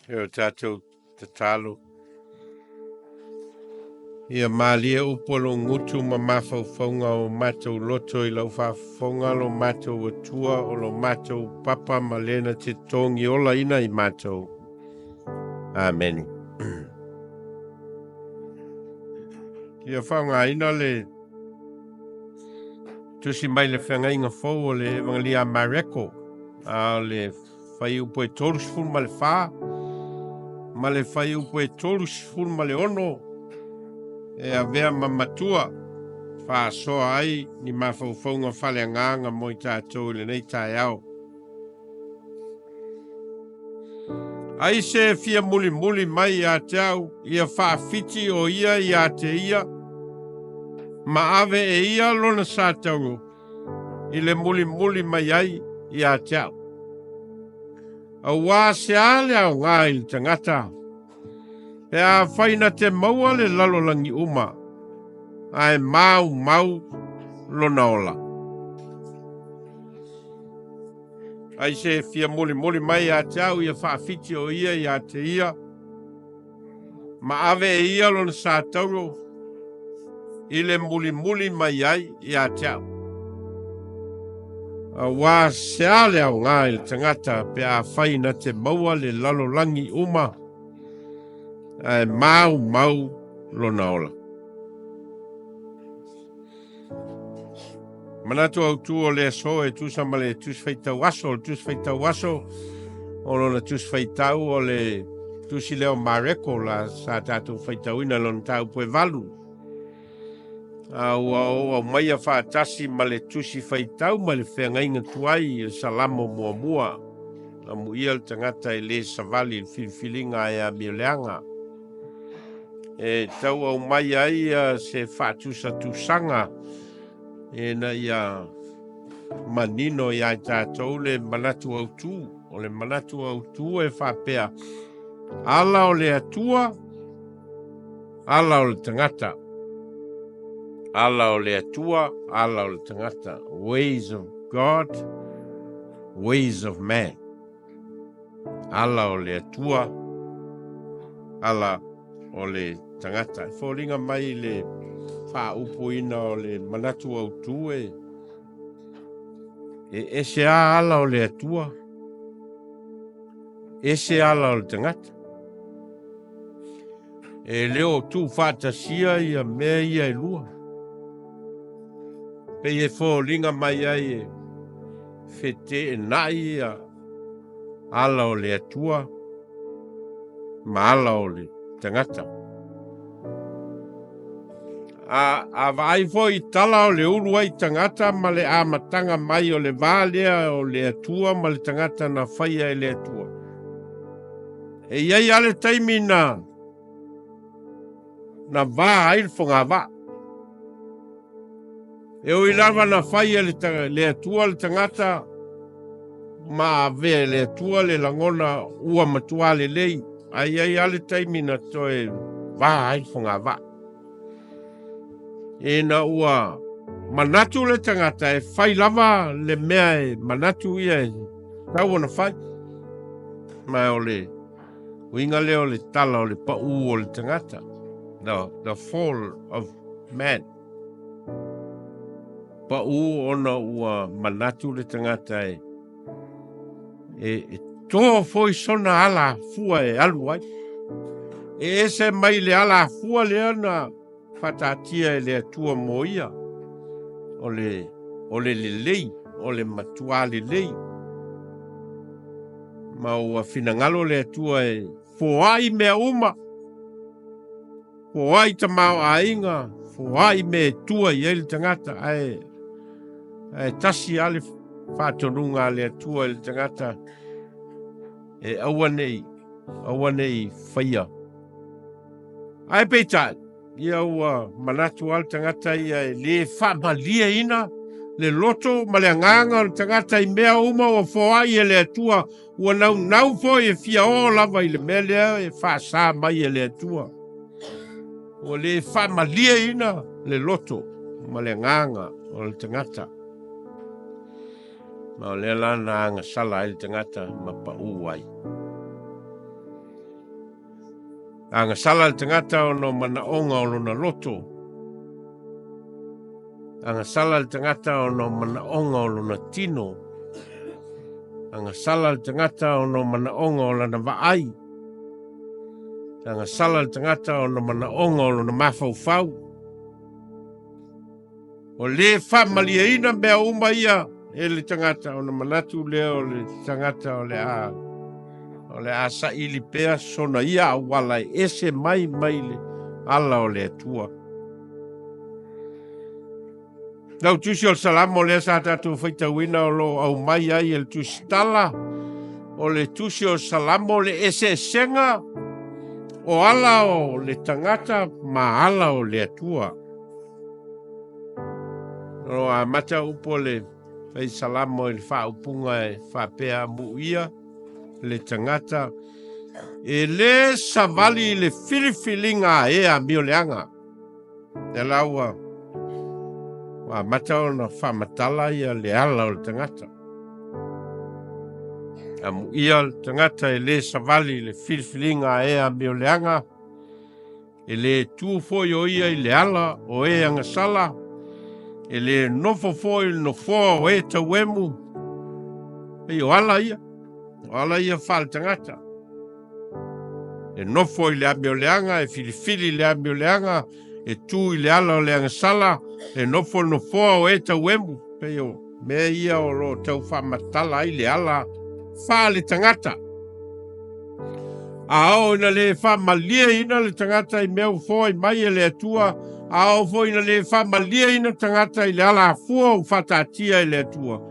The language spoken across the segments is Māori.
E o tātou te talo. Ia malia upolo ngutu ma mawhauwhaunga o mātou loto I lau whawhaunga lo mātou atua o lo mātou papa ma lena te tongi ola ina I mātou. Amen. Kia whaunga ina le tusi mai le whenga inga fau o le evangelia Mareko. A le whai upo e torusful ma le wha. Ma le whai upo e torusful ma le ono. E a vea ma Matua. Wha soa ai ni mawhauwhaunga whale nganga mo I tātou le nei tai au. Ai se fia muli muli mai a te au, ia whaafiti o ia I a te ia, ma ave e ia lona sātauro, I le muli muli mai ai I a te au. A wā se ale au ngā I le tangata, e a whaina te maua le lalolangi uma, ai mau lona ola. Ai se fia muli muli mai a te au, ia whaafiti o ia I a te ia, ma ave e ia lona sātauro, I le muli muli mai ai I a te au. A wā se ale au ngā I le tangata pe a whaina te maua le lalolangi uma, ai mau lona ola. Manatu Autu o le so e tusa ma le tus feitau aso, le tus feitau aso, o lona tus feitau o le tusi leo Mareko la sa tātou feitau ina lona tau poe valu. Au mai a whaatasi ma le tusi feitau ma le whengainga tuai le salamo mua. A muia le tangata I le savali le filfilinga e a mileanga. E tau au mai ai se whaatusa tusanga e na ia manino ia tātou le Manatu Autu. O le Manatu Autu e whapea. Ala o le atua, ala o le tangata. Ala o le atua, ala o le tangata. Ways of God, ways of man. Ala o le atua, ala o le tangata. E whoringa mai le whaupo ina o le Manatu Autu e se a ala o le atua, e se ala o le tangata. E leo tu whatasia ia mea ia e lua. Pe e whoringa mai ai e fete e nai ia ala o le atua, ma ala o le tangata. A vai foi tala o le ulu ai tangata ma le amatanga mai o le valea o le atua ma le tangata na whaia e le atua. E iai ale taimi na vā ai le whonga vā. E o ilawa na whaia le atua le tangata ma vea le atua le langona ua matua le lei. Ai ale taimi na toe vā ai le whonga vā. E na ua manatu le tangata e whai lava le mea e manatu ia e tau ana whai. Ma o le uinga leo le tala o le pa'u o le tangata. The fall of man. Pa'u ona ua manatu le tangata e tō foi sona ala fua e alu ai. E ese mai le ala fua le ana whatatia e le atua mo ia. O le lei, o le matua le lei. Ma ua finangalo le atua e foai mea uma. Foai tamau a inga, foai me tua i ele tangata. Ai tasi ale whatonunga le atua ele tangata. E awanei whaia. Ai peitai. Ia ua manatu al tangata ia le whamalia ina, le loto ma le anganga o tangata I mea uma o foai e le atua, ua nau foi e fia o lava I le mea lea e whaasa mai e le atua. Ua le whamalia ina le loto ma le anganga o le tangata. Ma o le lana anga sala e le tangata ma pa uai. Anga sala le tangata o no manaonga o lona loto. Anga sala le tangata o no manaonga o lona tino. Anga sala le tangata o no manaonga o lana vaai. Anga sala le tangata o no manaonga o lona mafaufau. O le whamaliaina mea uma ia e le tangata o na manatu lea o le tangata o le a saili pea sona ia a wala ese mai le ala o le atua. Lau tusi o salamo le sa tatu whaitawina o lo au mai ai el tusi tala o le tusi o salamo le ese senga o ala o le tangata ma ala o le atua. O a mata upo le fai salamo il fa upunga e fa pea muia le tangata e le savali le filifilinga e a mioleanga. E laua wa mata o na fa matala ia le ala o le tangata. A muia le tangata e le savali le filifilinga e a mioleanga e le tu foi o ia i le ala o e anga sala e le nofo foi no fo o e tauemu e o ala ia fa le tangata. E nofo i le amioleanga, e filifili le amioleanga, e tu i le ala o le angasala, e nofo no foa o e tauemu. Peo, mea ia o lo tau whamatala i le ala, wha le tangata. Ao ina le whamalia ina le tangata i meu foa i mai e le atua, ao fo ina le whamalia ina tangata i le ala fua o whatatia i le atua.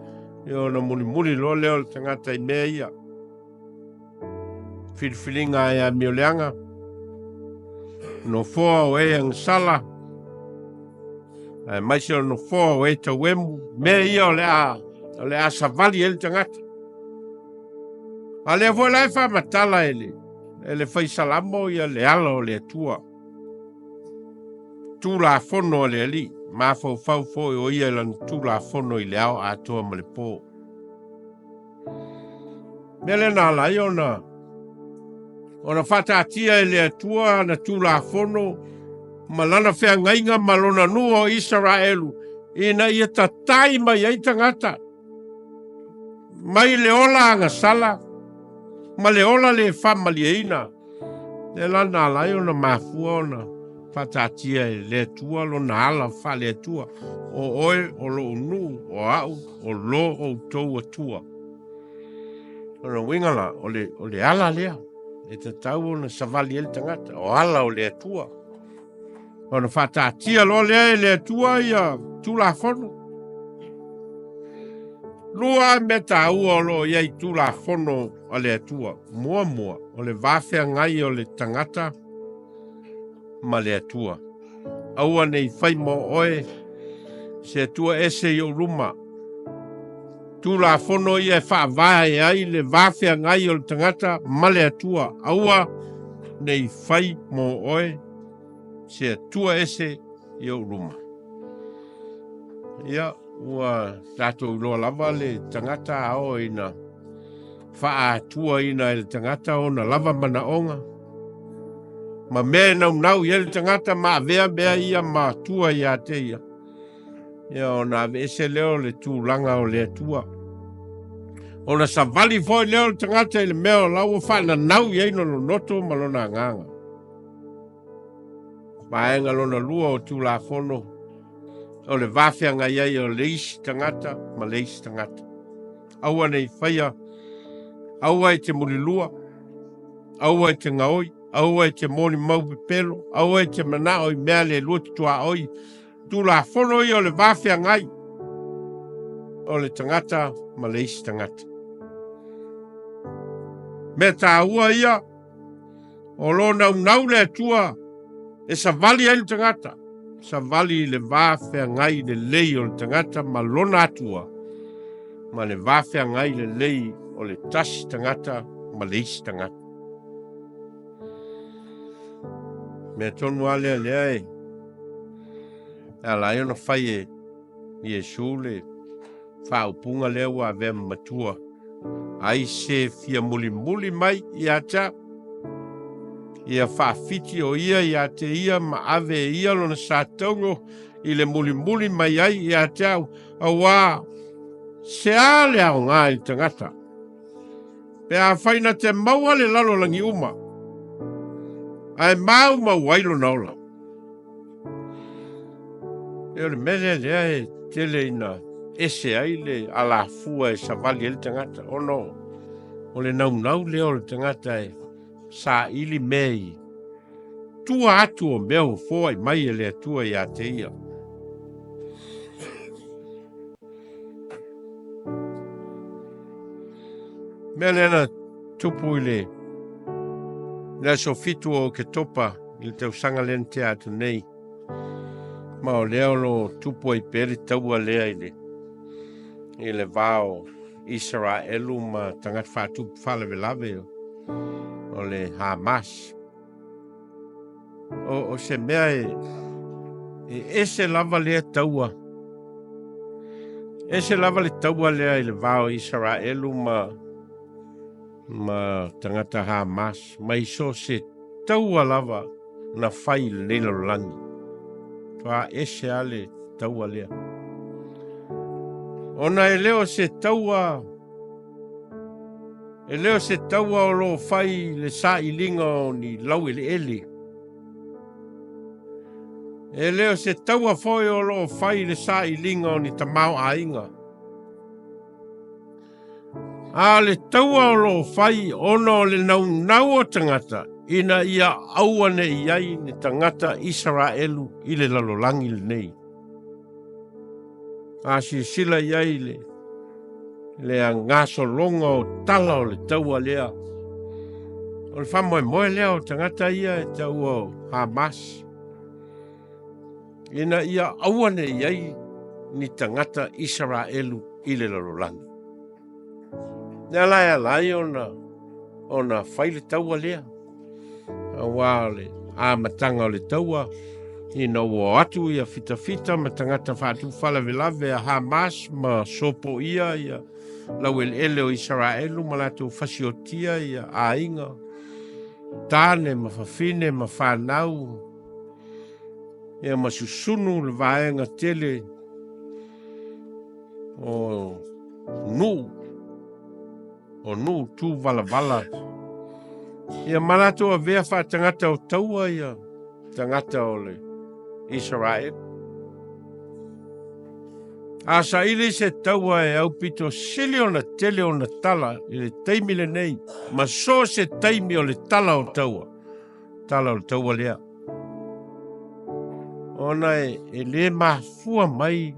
E o na muni lo leo le tangata i mea ia. Filfilinga e a mioleanga no foa o e ang sala mai se no foa o e tauemu me ia o le a savali ele tangata a le vo lai fa matala ele fai salamo ia le ala o le atua tu la fono le ali ma fo fau fo o ia lan tu la fono i le ao Atua ma le po mele na la iona ona whatatia e le atua na tula fono malana whea ngainga malona nua o Israelu ina ia tatai mai ai tangata mai le ola anga sala ma le ola le whamalieina le lana alai ona mafua ona whatatia e le atua lo na ala wha le atua o oe o lo unu o au o lo o tau atua ona wingala o le ala lea e te tau na savali ele tangata o ala o le atua. O na whatatia lo lea e le atua ia tula fono. Lua me tau o lo iai tula fono o le atua. Mua o le vafea ngai o le tangata ma le atua. Aua nei whai mo oe se atua ese i o luma. Tula fono ia e whaavae ai le vafea ngai o le tangata ma le atua. Aua nei whai mo oe se atua ese i o luma. Ia ua tatou loa lava le tangata ao ina wha atua ina le tangata o na lava manaonga. Ma mea nau ia le tangata ma avea mea ia ma tua ia te ia. Ia o na ave ese leo le tūlanga o le atua. O na savali foi leo le tangata i le mea lau wha na nau iei no noto ma lona nganga. Paenga lona lua o tūla fono. O le vafea ngai iei o leisi tangata ma leisi tangata. Aua nei whaia. Aua i te mulilua. Aua i te ngaoi. Aua i te moni mau pepelo. Aua i te manao i mea le luati tua oi. Tūla fono i o le vafea ngai. O le tangata ma leisi tangata. Me tā ua ia, o lo nau le atua, e savali ai le tangata. Savali le vāwhea ngai le lei o le tangata ma lona atua. Ma le vāwhea ngai le lei o le tasi tangata ma le isi tangata. Me tonu alea lea e. Ala iona whai e Iesu le whaupunga lea ua avea Matua. Ai se fia muli mai i ata. ia whaafiti o ia te ia ma ave ia lona sātongo i le muli mai ai ia te au wā se ale au ngā i tangata. Pe a whaina te maua le lalo langi uma. Ai mau wailo na ola. E le mele lea e tele ina ese ai le ala fua e savali e le tangata. Ono o le nau leo le tangata e sa ili mei. Tua atu o meo fōi mai e le atua ia te ia. Mea lena tupu i le so fitu o ke topa i le tau sanga len te atu nei. Ma o leo lo tupu ai peri taua lea i le vao Israelu ma tangata faatu whalawe lawe o le Hamas. O se mea e ese lava lea taua. Ese lava le taua lea i le vao Israelu ma tangata Hamas. Ma iso se taua lava na whai leila langi. Tua ese ale taua lea. Ona e leo se taua o lo whai le sa ilinga o ni lau ele ele. E leo se taua foi o lo whai le sa ilinga o ni tamau ainga. A le taua o lo whai ono le nau o tangata ina ia auane iai ni tangata Israelu i le lalolangi le nei. A si sila iai le a ngaso longa o tala o le taua lea. O le whamoe lea o tangata ia e taua o Hamas. Ina ia auane iai ni tangata Israelu i le lalolangi. Nea lai ona whaile taua lea. A wale a matanga o le taua. Ina ua atu ia fita ma tangata faatu whalawe a Hamas ma sopo ia lau ele o Israelu ma latou fasiotia ia ainga. Tane ma fafine ma whanau. Ia ma susunu le vaenga tele o nu tu vala. Ia Manatu a vea wha tangata o taua ia tangata o le Israel. Asa ili se taua e au pito sili o na tele o na tala i le teimi le nei. Ma so se teimi o le tala o taua. Tala o taua lea. Ona e le mafua mai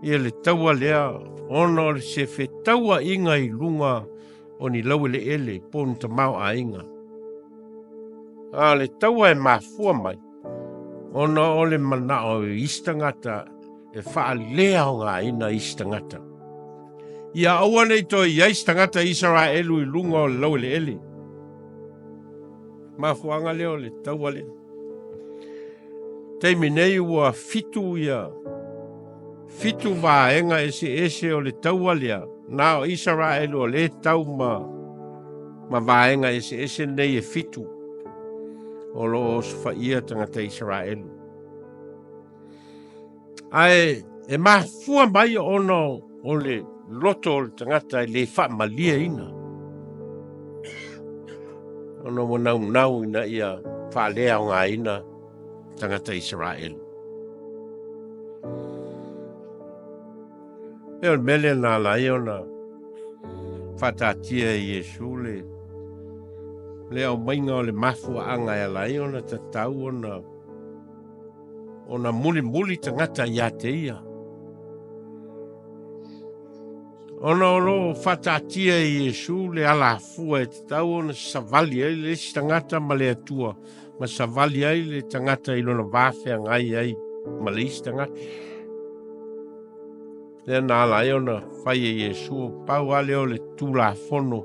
i le taua lea. Ona o se fe taua inga i lunga o ni lau le ele pon tamau a inga. A le taua e mafua mai. Ona o le mana o istangata e whaalea o ngā ina istangata. Ia awane i toi istangata Israelu i lunga o le lau le ele. Mafuanga leo le taua le. Teimi nei ua fitu ia. Fitu vaenga ese o le taua lea. Nao Israelu o le tau ma vaenga ese nei e fitu. O lo osfa ia tangata Israelu. Ai e mafua mai ono o le loto o le tangata le wha malia ina. Ono mo nau ina ia whalea o ngā ina tangata Israelu. E o mele nā lai ona whatatia i Jesu le au mainga o le mafua anga e lai ona tatau ona muli tangata ia te ia. Ona o lo whatatia i Jesu le ala fua e tatau ona savali ai le tangata ma le atua. Ma savali ai le tangata i lona vāwhea ngai ai ma le tangata. Le nā lai ona whai e Jesu pau ale o le tūla fono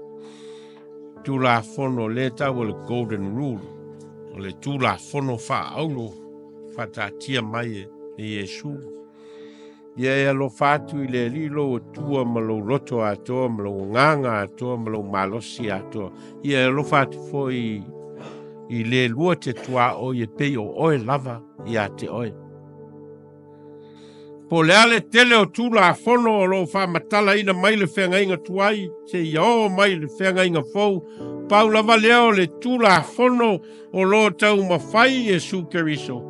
le tau o le golden rule. O le tūla fono wha aulo whatatia mai e Jesu. Ia e alo faatu i le lilo o tua ma lo roto atoa, ma lo nganga atoa, ma lo malosi atoa. Ia e alo faatu fo i I le lua te tua o ye pei o oe lava ia te oe. Po le ale tele o tula a fono o lo wha matala ina mai le whenga inga tuai, se ia o mai le whenga inga fau, pau lava leo le tula a fono o lo tau mawhai e su keriso.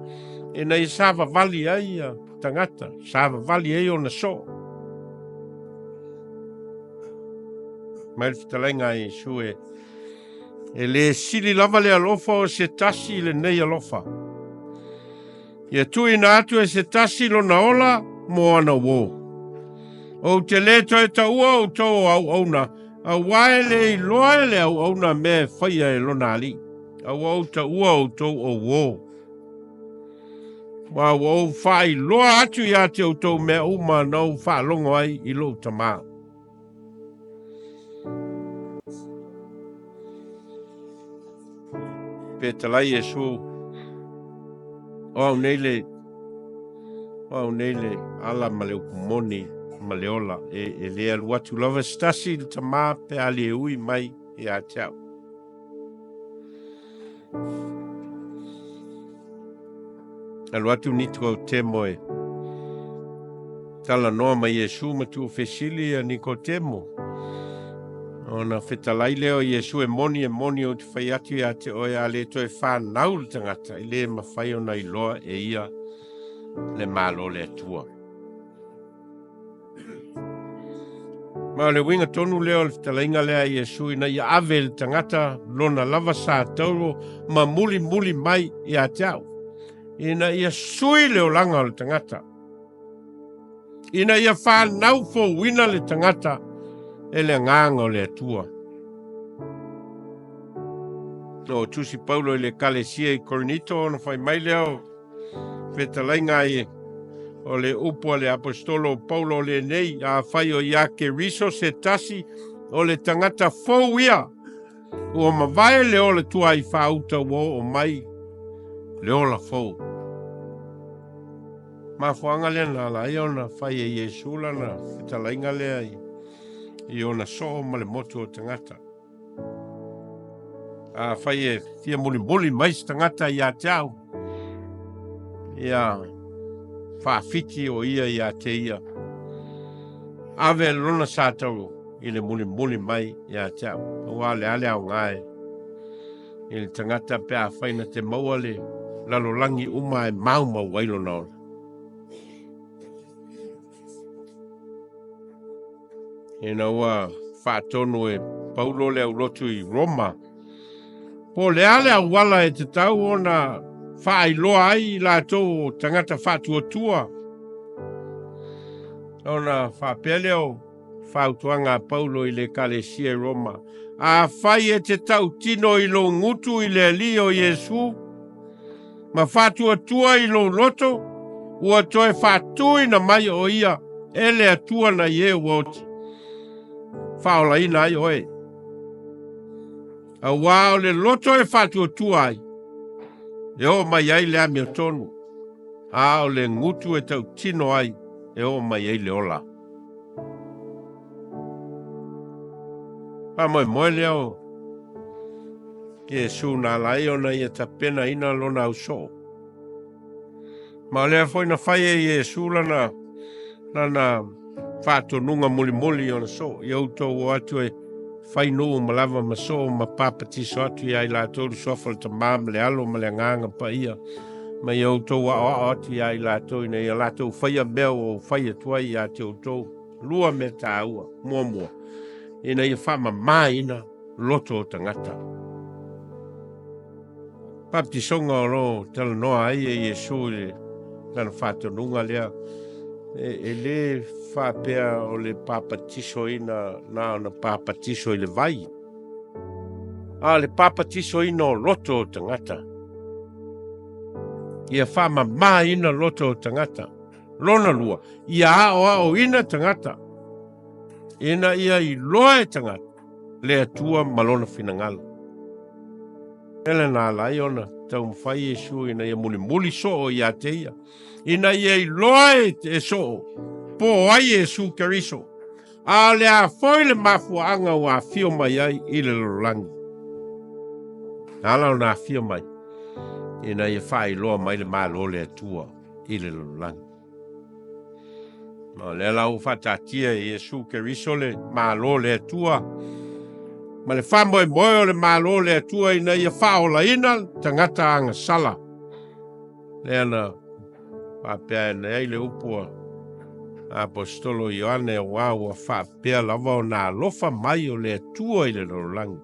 E nei sava vali ai a tangata, sava vali ai o na so. Mai le fitalenga e su e le sili lava le alofa o se tasi le nei alofa. Ia tui na atu e se tasi lo na ola mo ana wo. O te le toi ta ua o tau au na. A wae le i loa le au na me whaia e lona ali. A wau ta ua o tau o wo. Wa wau whai loa atu ia te o tau me uma nau wha longo ai I lo tama. Fetalai e su. O nele ala maleu kumoni maleola e le aluatu lava stasi tama pe ali ui mai e a tau. Aluatu nitro o temo e tala noa mai Yesu matu o fesili a niko temo. Ona fetalai leo Yesu e moni o te whai atu ia te oe a le toi whanau le tangata I le mawhai o nei loa e ia le malo le atua. Ma le winga tonu leo le fitalainga lea Yesu ina ia ave le tangata lona lava sa tauro ma muli mai I a tau. Ina ia sui leo langa le tangata. Ina ia whanau fo wina le tangata e le nganga o le atua. O tusi Paulo I le kalesia I Korinito ona whai mai leo fetalainga o le upo le apostolo Paulo le nei a whai o ia ke riso se tasi o le tangata fōwia. Ua mawai le o le tua I whauta wo o mai le o la fōu. Ma whanga le na la I ona whai e Yesu lana fetalainga lea I ona so ma le motu o tangata. A whai e fia muli mai tangata I a tau. Ia whaafiti o ia I a te ia. Ave lona sātau I le muli mai I a tau. Ua le ale au ngae. I le tangata pe a whaina te maua le lalolangi uma e mau wailo na ola. E na ua whaatonu e Paulo le au lotu I Roma. Po le ale au wala e te tau ona whaailoa ai I latou tangata faatu Atua. Ona whaapele o whautuanga Paulo I le kalesia Roma. A whai e te tau tino I lo ngutu I le li o Yesu. Ma faatu Atua I lo loto. Ua toe faatui na mai o ia. Ele atua na ye woti. Whaola ina ai oe. A wao le loto e faatu Atua ai. E o mai ai le ame o tonu. A o le ngutu e tau tino ai. E o mai ai le ola. Pa moe leo. Yesu na lai ona ia tapena ina lona au so. Ma lea foi na whai e Yesu lana whātonunga muli ona so. I autou o atu e whai nuu malava ma so ma papatiso atu ia I latou sofa le tamam le alo ma le nganga pa ia. Ma I autou a atu ia I latou ina ia latou whai a mea o whai atua ia te autou. Lua me tā ua, mua. Ina ia whama mai ina loto o tangata. Papatisonga o lo tala noa ai e Yesu le tana whātonunga lea. E le whapea o le papatiso ina na ona papatiso I le vai. A le papatiso ina o loto o tangata. Ia whama mai ina loto o tangata. Lona lua. Ia ao ina tangata. Ina ia I loa e tangata. Le atua malona finangala. Ele na lai ona tau mwhai Yesu ina ia muli so o ia te ia. Ina ia I loa e so. Po ai Yesu keriso. A le a foi le mafua anga wa fio mai ai I le lorangi. Ala na fia mai. Ina ia whailoa mai le malo le atua i le lololangi. Ma le lau whatatia i Iesu Keriso le malo le atua. Ma le whamoe moe o le malo le atua ina ia whaola ina tangata anga sala. Le ana whapea ina le upua. Apostolo Ioane wā whapea lava o nā lofa mai o le atua i le lololangi.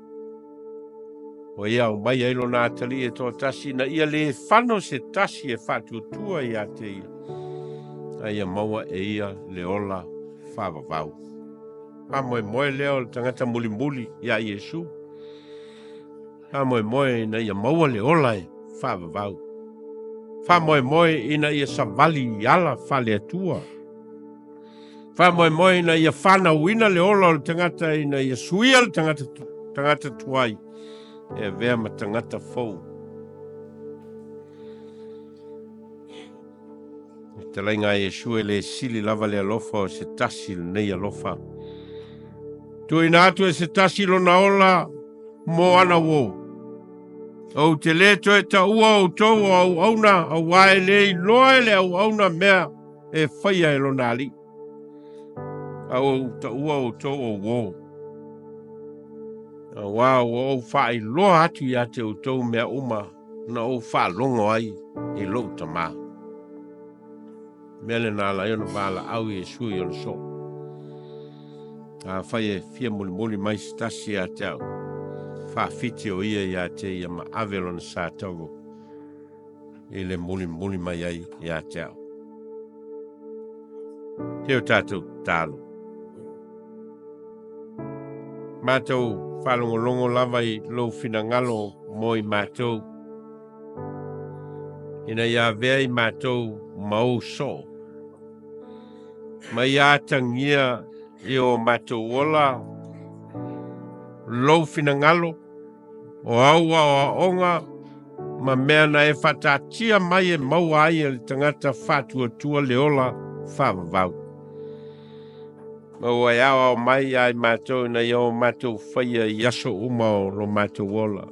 O ia o mai ailo nā tali e tō tasi na ia le whano se tasi e whatutua i a te ia. A ia maua e ia le ola whawawau. Whamoe moe leo le tangata muli muli i a Iesu. Whamoe moe na ia maua le ola e whawawau. Whamoe moe ina ia savali i ala whale atua. Whamoe moe ina ia whana uina le ola o le tangata ina ia suia le tangata tuai. E vea ma tangata fou. Te lainga Iesu e le sili lava le alofa o se tasi le nei alofa. Tu ina atu e se tasi lo na ola mo ana wo. O te le to e ta ua o tau au auna au wae le i loe le au auna mea e whaia e lo nali. Au ta ua o tau o wo. Wow, o whai loa atu i ate o tau mea uma na o wha longo ai i lo tama. Mele nā la iona wala au i sui o le so. A whai e fia muli mai stasi a te au. Wha fiti o ia i a te ia ma avelon sa tago. I le muli mai ai i a te au. Teo tātou tālo. Mātou whalongolongo lava i lo finangalo mo i mātou. Ina ia vea i mātou mau so. Mai ātangia i o mātou ola lo finangalo o aua o onga ma mea na e whatatia mai e maua ai e tangata faatu atua le ola whawawau. Maua e awa o mai ai mātou na i o mātou whaia i aso uma o lo mātou ola.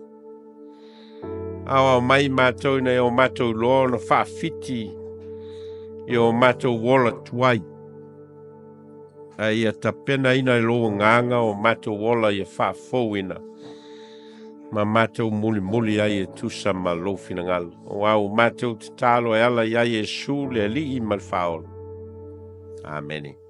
Awa o mai mātou na i o mātou loa na whaafiti i o mātou ola tuai. Ai a tapena ina i lo nganga o mātou ola i a whaafouina. Ma mātou muli ai e tusa ma lo finangalo. O au mātou te talo e ala i ai e su le li i malfaolo. Amen.